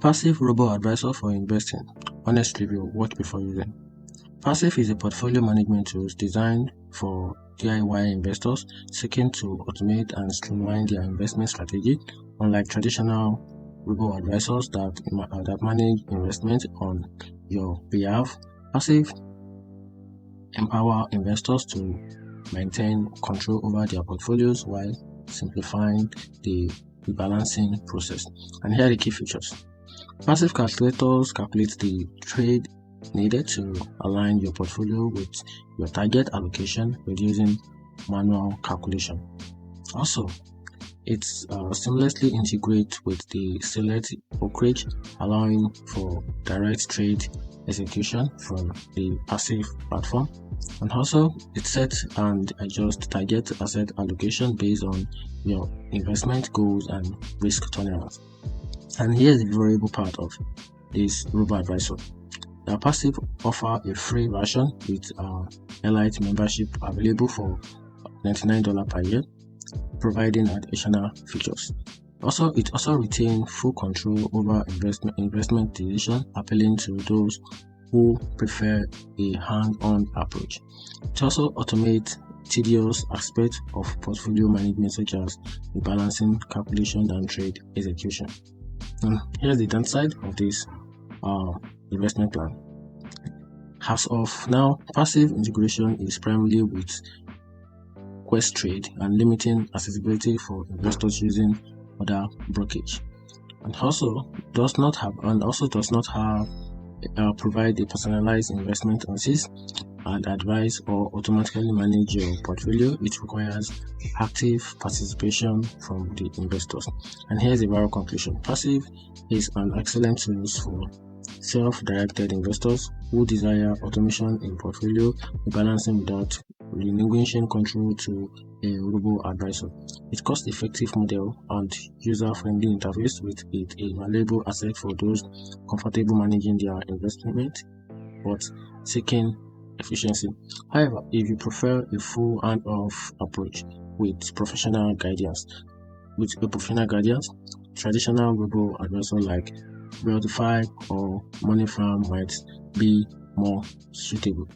Passive Robo-advisor for investing. Honest review: watch before using. Passiv is a portfolio management tool designed for DIY investors seeking to automate and streamline their investment strategy. Unlike traditional robo-advisors that manage investment on your behalf, Passiv empower investors to maintain control over their portfolios while simplifying the rebalancing process. And here are the key features. Passiv calculators calculate the trade needed to align your portfolio with your target allocation, reducing manual calculation. Also, it seamlessly integrates with the select brokerage, allowing for direct trade execution from the Passiv platform. And also, it sets and adjusts target asset allocation based on your investment goals and risk tolerance. And here's the variable part of this robo-advisor. The Passiv offer a free version with Elite membership available for $99 per year, providing additional features. It also retains full control over investment decision, appealing to those who prefer a hands-on approach. It also automates tedious aspects of portfolio management such as rebalancing, calculation, and trade execution. And here's the downside of this investment plan. As of now, Passiv integration is primarily with Questrade and limiting accessibility for investors using other brokerage, and also does not provide a personalized investment analysis and advice or automatically manage your portfolio. It requires active participation from the investors. And here's the overall conclusion. Passiv is an excellent tool for self-directed investors who desire automation in portfolio rebalancing without relinquishing control to a robo-advisor. Its cost-effective model and user-friendly interface with it a valuable asset for those comfortable managing their investment but seeking efficiency. However, if you prefer a full hands-off approach with professional guidance, traditional robo-advisor like Verify or Money Farm might be more suitable.